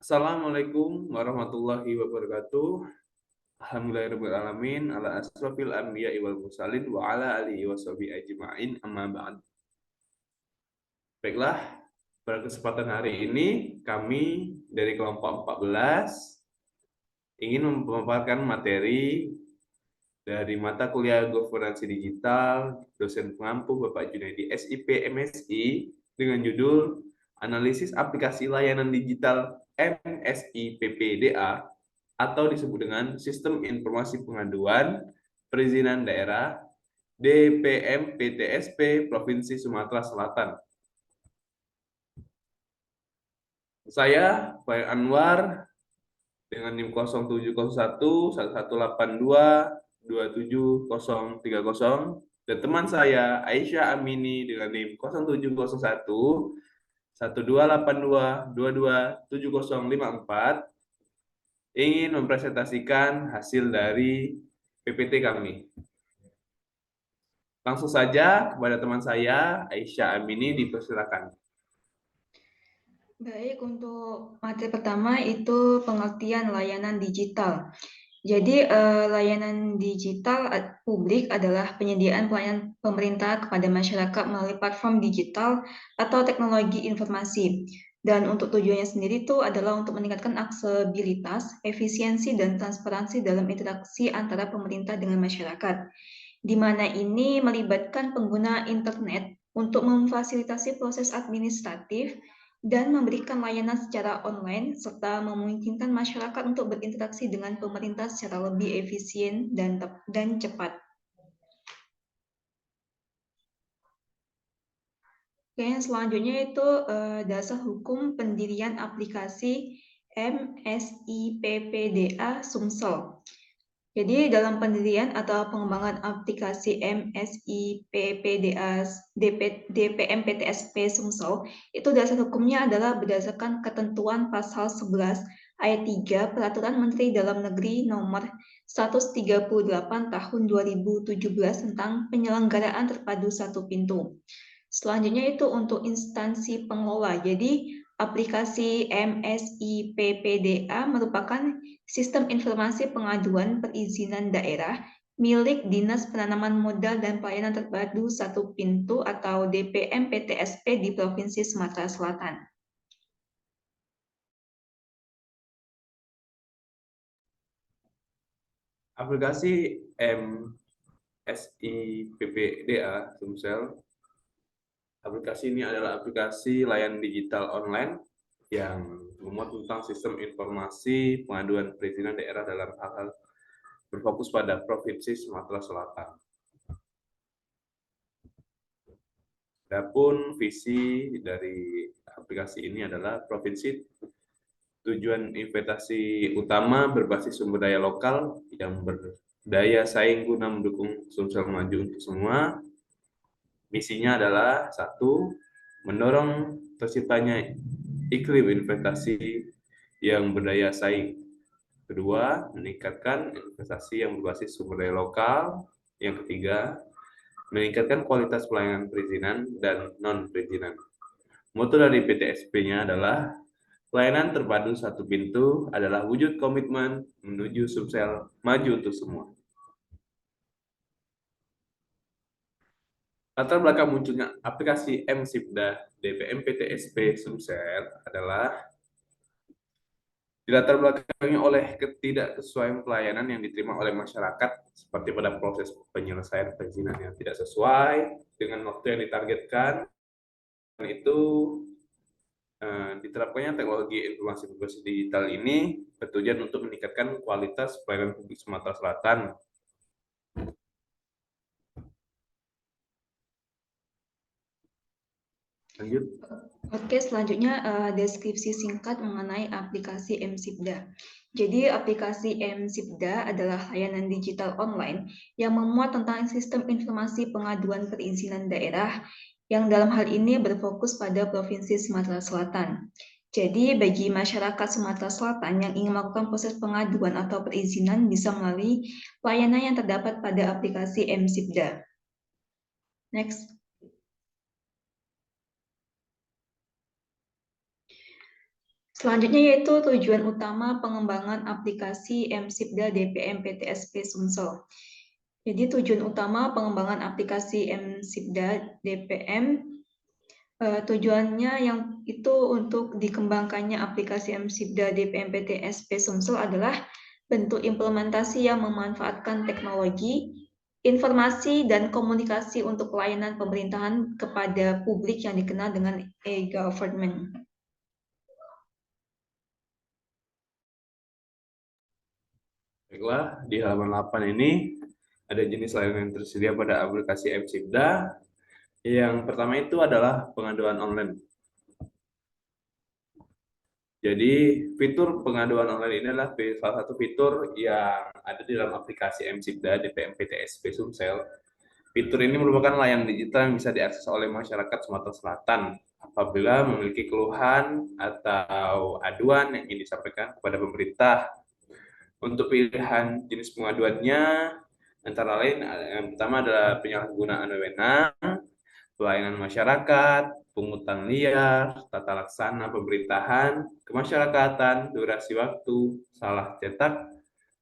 Assalamualaikum warahmatullahi wabarakatuh. Alhamdulillahirrahmanirrahim. Ala asrafil anbiya wal mursalin wa ala alihi wa sahbihi ajma'in amma ba'd. Baiklah, pada kesempatan hari ini kami dari kelompok 14 ingin memaparkan materi dari mata kuliah Governance Digital dosen pengampu Bapak Junaidi SIP MSI dengan judul Analisis Aplikasi Layanan Digital MSI PPDA atau disebut dengan Sistem Informasi Pengaduan Perizinan Daerah DPM PTSP Provinsi Sumatera Selatan. Saya, Pak Anwar, dengan NIM 0701 1182 27030, dan teman saya Aisyah Amini dengan NIM 0701 1282 227054 ingin mempresentasikan hasil dari PPT kami. Langsung saja kepada teman saya Aisyah Amini, dipersilakan. Baik, untuk materi pertama itu pengertian layanan digital. Jadi, layanan digital publik adalah penyediaan pelayanan pemerintah kepada masyarakat melalui platform digital atau teknologi informasi. Dan untuk tujuannya sendiri itu adalah untuk meningkatkan aksesibilitas, efisiensi, dan transparansi dalam interaksi antara pemerintah dengan masyarakat, di mana ini melibatkan pengguna internet untuk memfasilitasi proses administratif dan memberikan layanan secara online, serta memungkinkan masyarakat untuk berinteraksi dengan pemerintah secara lebih efisien dan cepat. Oke, selanjutnya itu dasar hukum pendirian aplikasi MSI PPDA Sumsel. Jadi dalam pendirian atau pengembangan aplikasi MSI PPDA DPM PTSP Sumsel, itu dasar hukumnya adalah berdasarkan ketentuan pasal 11 ayat 3 Peraturan Menteri Dalam Negeri nomor 138 tahun 2017 tentang penyelenggaraan terpadu satu pintu. Selanjutnya itu untuk instansi pengelola. Jadi aplikasi MSI PPDA merupakan sistem informasi pengaduan perizinan daerah milik Dinas Penanaman Modal dan Pelayanan Terpadu Satu Pintu atau DPM PTSP di Provinsi Sumatera Selatan. Aplikasi MSI PPDA Sumsel. Aplikasi ini adalah aplikasi layanan digital online yang memuat tentang sistem informasi pengaduan perizinan daerah dalam hal-hal berfokus pada Provinsi Sumatera Selatan. Adapun visi dari aplikasi ini adalah provinsi tujuan investasi utama berbasis sumber daya lokal yang berdaya saing guna mendukung Sumsel maju untuk semua. Misinya adalah satu, mendorong terciptanya iklim investasi yang berdaya saing. Kedua, meningkatkan investasi yang berbasis sumber daya lokal. Yang ketiga, meningkatkan kualitas pelayanan perizinan dan non-perizinan. Moto dari PTSP-nya adalah pelayanan terpadu satu pintu adalah wujud komitmen menuju Sumsel maju untuk semua. Latar belakang munculnya aplikasi MSIPDA DPM PTSP Sumsel adalah dilatar belakangi oleh ketidaksesuaian pelayanan yang diterima oleh masyarakat, seperti pada proses penyelesaian perizinan yang tidak sesuai dengan waktu yang ditargetkan. Dan itu diterapkannya teknologi informasi berbasis digital ini bertujuan untuk meningkatkan kualitas pelayanan publik Sumatera Selatan. Lanjut. Oke, selanjutnya deskripsi singkat mengenai aplikasi MSIPDA. Jadi aplikasi MSIPDA adalah layanan digital online yang memuat tentang sistem informasi pengaduan perizinan daerah yang dalam hal ini berfokus pada Provinsi Sumatera Selatan. Jadi bagi masyarakat Sumatera Selatan yang ingin melakukan proses pengaduan atau perizinan bisa melalui layanan yang terdapat pada aplikasi MSIPDA. Next. Selanjutnya yaitu tujuan utama pengembangan aplikasi MSIPDA DPM PTSP Sumsel. Jadi tujuan utama pengembangan aplikasi MSIPDA DPM tujuannya yang itu untuk dikembangkannya aplikasi MSIPDA DPM PTSP Sumsel adalah bentuk implementasi yang memanfaatkan teknologi, informasi, dan komunikasi untuk pelayanan pemerintahan kepada publik yang dikenal dengan e-government. Baiklah, di halaman 8 ini ada jenis layanan yang tersedia pada aplikasi MSIPDA. Yang pertama itu adalah pengaduan online. Jadi fitur pengaduan online ini adalah salah satu fitur yang ada di dalam aplikasi MSIPDA DPM PTSP Sumsel. Fitur ini merupakan layanan digital yang bisa diakses oleh masyarakat Sumatera Selatan apabila memiliki keluhan atau aduan yang ingin disampaikan kepada pemerintah. Untuk pilihan jenis pengaduannya, antara lain yang pertama adalah penyalahgunaan wewenang, pelayanan masyarakat, pungutan liar, tata laksana pemerintahan, kemasyarakatan, durasi waktu, salah cetak,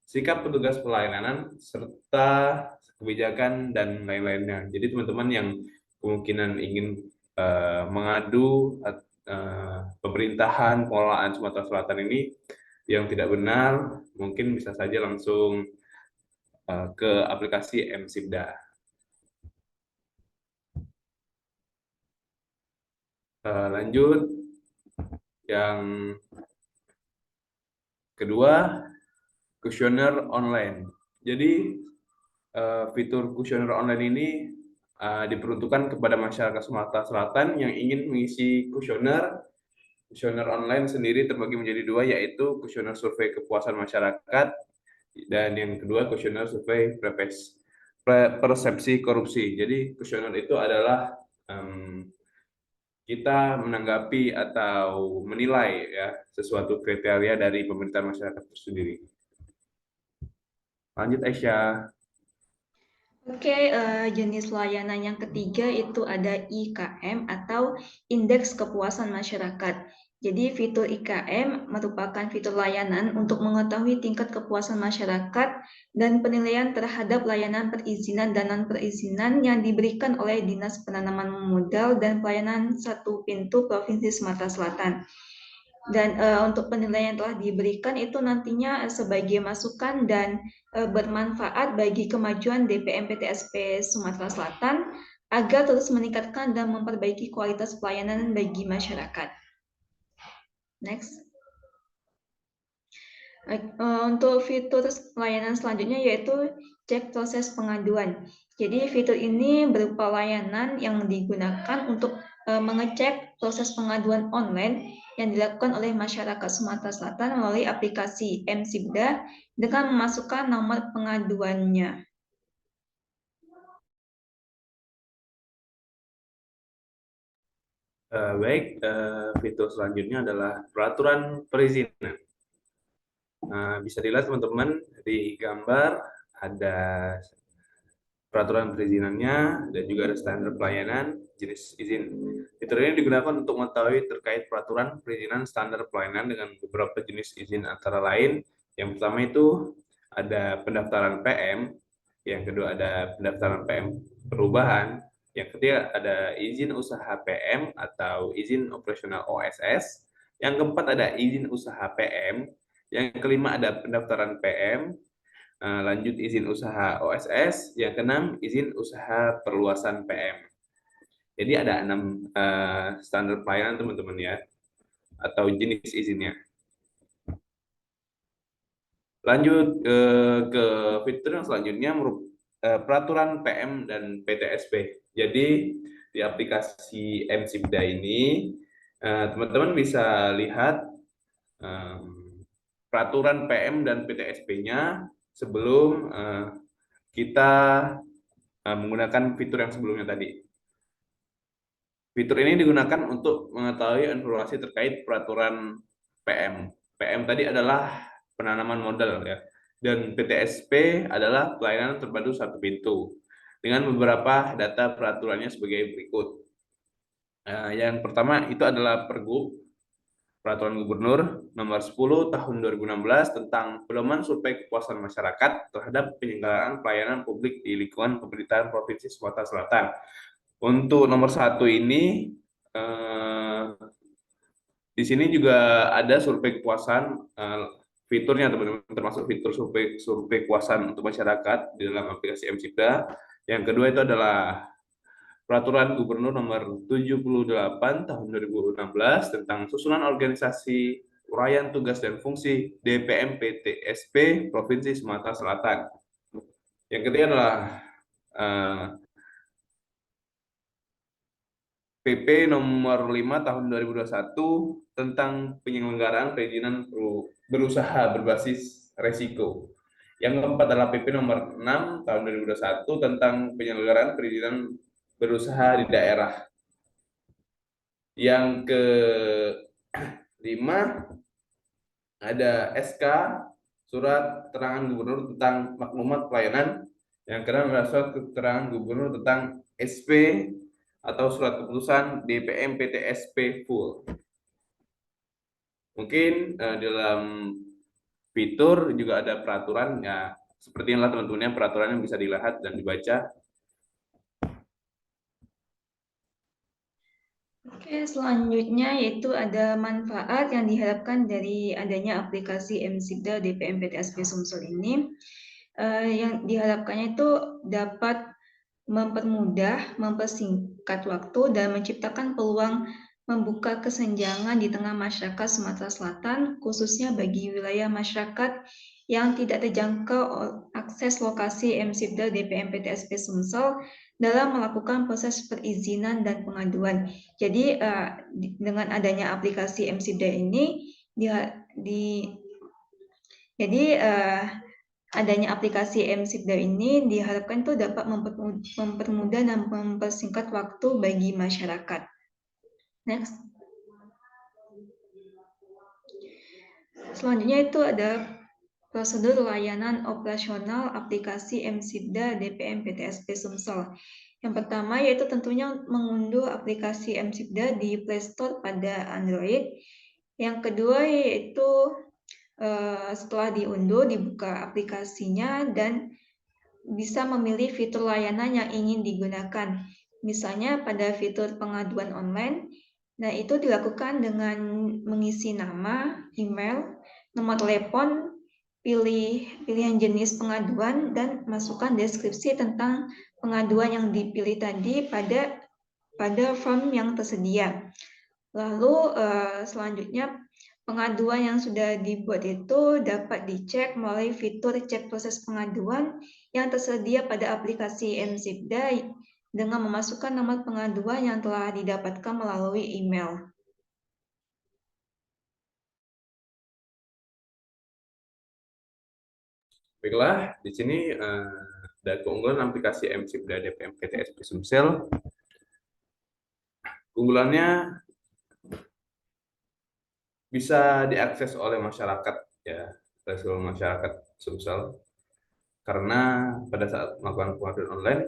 sikap petugas pelayanan, serta kebijakan dan lain-lainnya. Jadi teman-teman yang kemungkinan ingin mengadu pemerintahan pengelolaan Sumatera Selatan ini yang tidak benar, mungkin bisa saja langsung ke aplikasi MSIPDA. Lanjut, yang kedua, kuesioner online. Jadi fitur kuesioner online ini diperuntukkan kepada masyarakat Sumatera Selatan yang ingin mengisi kuesioner. Kuesioner online sendiri terbagi menjadi dua, yaitu kuesioner survei kepuasan masyarakat dan yang kedua kuesioner survei persepsi korupsi. Jadi kuesioner itu adalah kita menanggapi atau menilai ya sesuatu kriteria dari pemerintahan masyarakat itu sendiri. Lanjut Aisyah. Oke, jenis layanan yang ketiga itu ada IKM atau Indeks Kepuasan Masyarakat. Jadi fitur IKM merupakan fitur layanan untuk mengetahui tingkat kepuasan masyarakat dan penilaian terhadap layanan perizinan dan non-perizinan yang diberikan oleh Dinas Penanaman Modal dan Pelayanan Satu Pintu Provinsi Sumatera Selatan. Dan untuk penilaian yang telah diberikan itu nantinya sebagai masukan dan bermanfaat bagi kemajuan DPM PTSP Sumatera Selatan agar terus meningkatkan dan memperbaiki kualitas pelayanan bagi masyarakat. Next. Untuk fitur layanan selanjutnya yaitu cek proses pengaduan. Jadi fitur ini berupa layanan yang digunakan untuk mengecek proses pengaduan online yang dilakukan oleh masyarakat Sumatera Selatan melalui aplikasi MSIPDA dengan memasukkan nomor pengaduannya. Baik, fitur selanjutnya adalah peraturan perizinan. Bisa dilihat teman-teman di gambar ada peraturan perizinannya dan juga ada standar pelayanan jenis izin. Fitur ini digunakan untuk mengetahui terkait peraturan perizinan standar pelayanan dengan beberapa jenis izin antara lain. Yang pertama itu ada pendaftaran PM, yang kedua ada pendaftaran PM perubahan, yang ketiga ada izin usaha PM atau izin operasional OSS, yang keempat ada izin usaha PM, yang kelima ada pendaftaran PM, lanjut izin usaha OSS, yang keenam izin usaha perluasan PM. Jadi ada 6 standar pelayanan teman-teman ya, atau jenis izinnya. Lanjut ke fitur yang selanjutnya peraturan PM dan PTSP. Jadi di aplikasi MSIPDA ini teman-teman bisa lihat peraturan PM dan PTSP-nya sebelum kita menggunakan fitur yang sebelumnya tadi. Fitur ini digunakan untuk mengetahui informasi terkait peraturan PM. PM tadi adalah penanaman modal ya, dan PTSP adalah pelayanan terpadu satu pintu dengan beberapa data peraturannya sebagai berikut. Yang pertama itu adalah Pergub. Peraturan Gubernur Nomor 10 Tahun 2016 tentang pedoman survei kepuasan masyarakat terhadap penyelenggaraan pelayanan publik di lingkungan pemerintahan Provinsi Sumatera Selatan. Untuk nomor 1 ini, di sini juga ada survei kepuasan, fiturnya teman-teman, termasuk fitur survei kepuasan untuk masyarakat di dalam aplikasi M-Sibda. Yang kedua itu adalah Peraturan Gubernur Nomor 78 Tahun 2016 tentang susunan organisasi, uraian tugas dan fungsi DPM-PTSP Provinsi Sumatera Selatan. Yang ketiga adalah PP Nomor 5 Tahun 2021 tentang penyelenggaraan perizinan berusaha berbasis resiko. Yang keempat adalah PP Nomor 6 Tahun 2021 tentang penyelenggaraan perizinan berusaha di daerah. Yang kelima ada SK Surat Keterangan Gubernur tentang maklumat pelayanan. Yang keenam adalah Surat Keterangan Gubernur tentang SP atau Surat Keputusan DPM PTSP full. Mungkin dalam fitur juga ada peraturan, ya seperti inilah teman-teman, peraturannya bisa dilihat dan dibaca. Oke, selanjutnya yaitu ada manfaat yang diharapkan dari adanya aplikasi M-Sibda DPM PTSP Sumsel ini. Yang diharapkannya itu dapat mempermudah, mempersingkat waktu, dan menciptakan peluang membuka kesenjangan di tengah masyarakat Sumatera Selatan, khususnya bagi wilayah masyarakat yang tidak terjangkau akses lokasi M-Sibda DPM PTSP Sumsel dalam melakukan proses perizinan dan pengaduan. Jadi dengan adanya aplikasi M-Sibda ini, adanya aplikasi M-Sibda ini diharapkan itu dapat mempermudah dan mempersingkat waktu bagi masyarakat. Next. Selanjutnya itu ada prosedur layanan operasional aplikasi M-Sibda DPM PTSP Sumsel. Yang pertama yaitu tentunya mengunduh aplikasi M-Sibda di Play Store pada Android. Yang kedua yaitu setelah diunduh, dibuka aplikasinya dan bisa memilih fitur layanan yang ingin digunakan. Misalnya pada fitur pengaduan online, nah itu dilakukan dengan mengisi nama, email, nomor telepon, pilihan jenis pengaduan, dan masukkan deskripsi tentang pengaduan yang dipilih tadi pada form yang tersedia. Lalu selanjutnya pengaduan yang sudah dibuat itu dapat dicek melalui fitur cek proses pengaduan yang tersedia pada aplikasi M-Sibda dengan memasukkan nomor pengaduan yang telah didapatkan melalui email. Baiklah, di sini ada keunggulan aplikasi M-Sibda DPM PTSP Sumsel. Keunggulannya bisa diakses oleh masyarakat, ya, seluruh masyarakat Sumsel, karena pada saat melakukan pengaduan online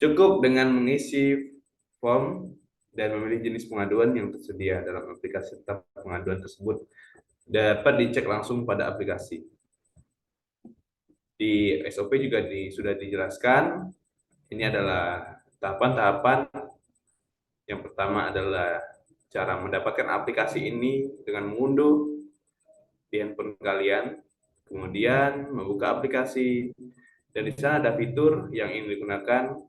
cukup dengan mengisi form dan memilih jenis pengaduan yang tersedia dalam aplikasi pengaduan tersebut dapat dicek langsung pada aplikasi. Di SOP juga sudah dijelaskan. Ini adalah tahapan-tahapan. Yang pertama adalah cara mendapatkan aplikasi ini dengan mengunduh di handphone kalian, kemudian membuka aplikasi, dan di sana ada fitur yang ingin digunakan.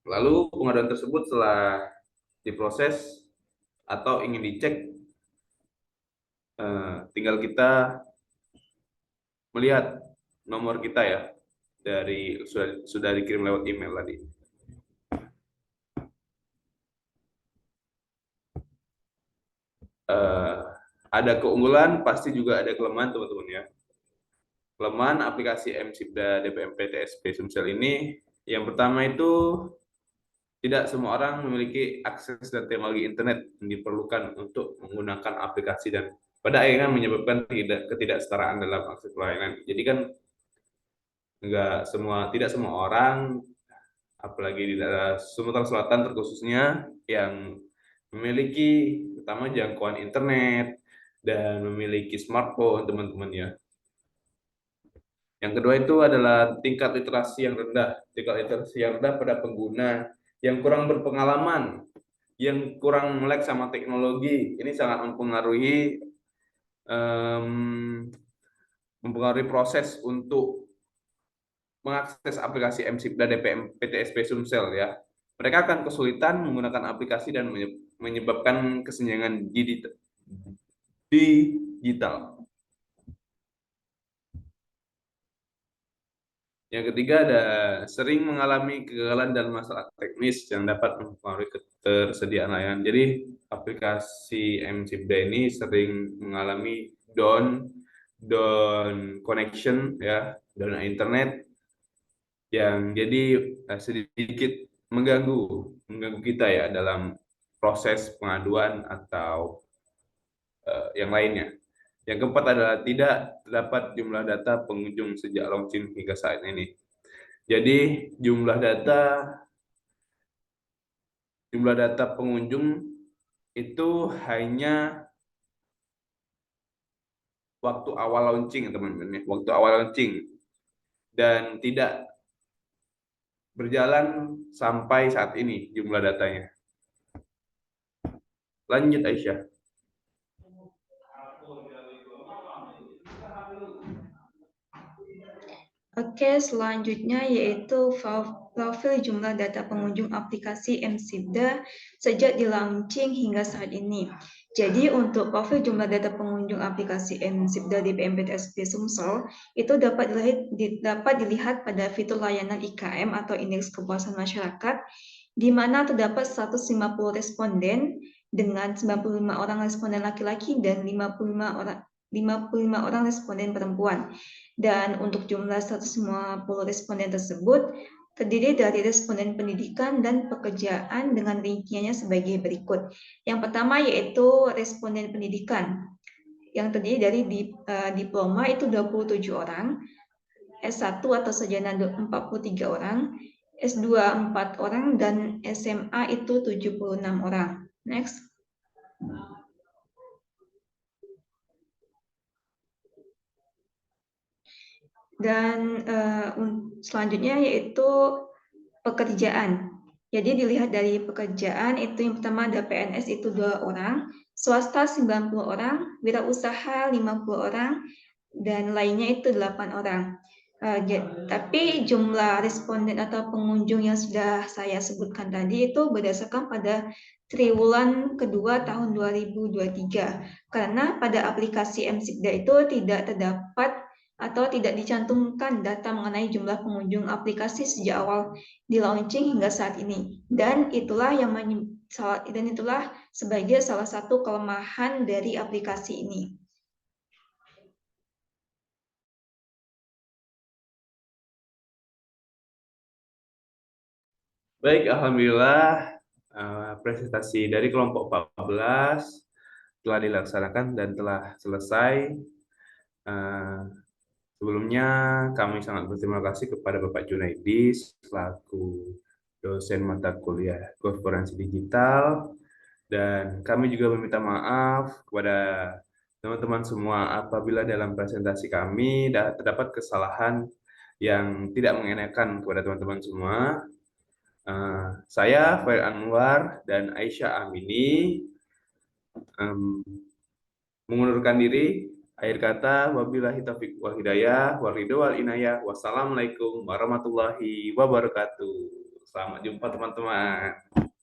Lalu pengaduan tersebut setelah diproses atau ingin dicek, tinggal kita melihat nomor kita ya, dari sudah dikirim lewat email tadi. Ada keunggulan, pasti juga ada kelemahan teman-teman ya. Kelemahan aplikasi M-Sibda DPM PTSP Sumsel ini, yang pertama itu tidak semua orang memiliki akses dan teknologi internet yang diperlukan untuk menggunakan aplikasi, dan pada akhirnya menyebabkan ketidaksetaraan dalam akses pelayanan. Jadi kan tidak semua orang, apalagi di daerah Sumatera Selatan terkhususnya, yang memiliki pertama jangkauan internet dan memiliki smartphone, teman-teman ya. Yang kedua itu adalah tingkat literasi yang rendah. Tingkat literasi yang rendah pada pengguna yang kurang berpengalaman, yang kurang melek sama teknologi. Ini sangat em, mempengaruhi proses untuk mengakses aplikasi MSIPDA DPM PTSP Sumsel ya. Mereka akan kesulitan menggunakan aplikasi dan menyebabkan kesenjangan digital. Yang ketiga ada sering mengalami kegagalan dan masalah teknis yang dapat mempengaruhi ketersediaan layanan. Jadi aplikasi MSIPDA ini sering mengalami down connection ya, down internet yang jadi sedikit mengganggu kita ya dalam proses pengaduan atau yang lainnya. Yang keempat adalah tidak terdapat jumlah data pengunjung sejak launching hingga saat ini. Jadi jumlah data pengunjung itu hanya waktu awal launching, teman-teman ya, waktu awal launching dan tidak berjalan sampai saat ini jumlah datanya. Lanjut Aisyah. Oke, selanjutnya yaitu profil jumlah data pengunjung aplikasi MSIPDA sejak di launching hingga saat ini. Jadi untuk profil jumlah data pengunjung aplikasi MSIPDA di PMPTSP Sumsel itu dapat dilihat pada fitur layanan IKM atau Indeks Kepuasan Masyarakat, di mana terdapat 150 responden dengan 95 orang responden laki-laki dan 55 orang responden perempuan. Dan untuk jumlah 150 responden tersebut terdiri dari responden pendidikan dan pekerjaan dengan rinciannya sebagai berikut. Yang pertama yaitu responden pendidikan yang terdiri dari diploma itu 27 orang, S1 atau sarjana 43 orang, S2 4 orang, dan SMA itu 76 orang. Next. Dan selanjutnya yaitu pekerjaan. Jadi dilihat dari pekerjaan itu yang pertama ada PNS itu 2 orang, swasta 90 orang, wirausaha 50 orang, dan lainnya itu 8 orang. Tapi jumlah responden atau pengunjung yang sudah saya sebutkan tadi itu berdasarkan pada triwulan kedua tahun 2023. Karena pada aplikasi MSIPDA itu tidak terdapat atau tidak dicantumkan data mengenai jumlah pengunjung aplikasi sejak awal di launching hingga saat ini. Dan itulah sebagai salah satu kelemahan dari aplikasi ini. Baik, alhamdulillah presentasi dari kelompok 14 telah dilaksanakan dan telah selesai. Sebelumnya kami sangat berterima kasih kepada Bapak Junaidi selaku dosen mata kuliah Governance Digital, dan kami juga meminta maaf kepada teman-teman semua apabila dalam presentasi kami terdapat kesalahan yang tidak mengenakan kepada teman-teman semua. Saya Fair Anwar dan Aisyah Amini mengundurkan diri. Akhir kata, wabillahi taufiq wal hidayah, wal ridho wal inayah. Wassalamualaikum warahmatullahi wabarakatuh. Selamat jumpa teman-teman.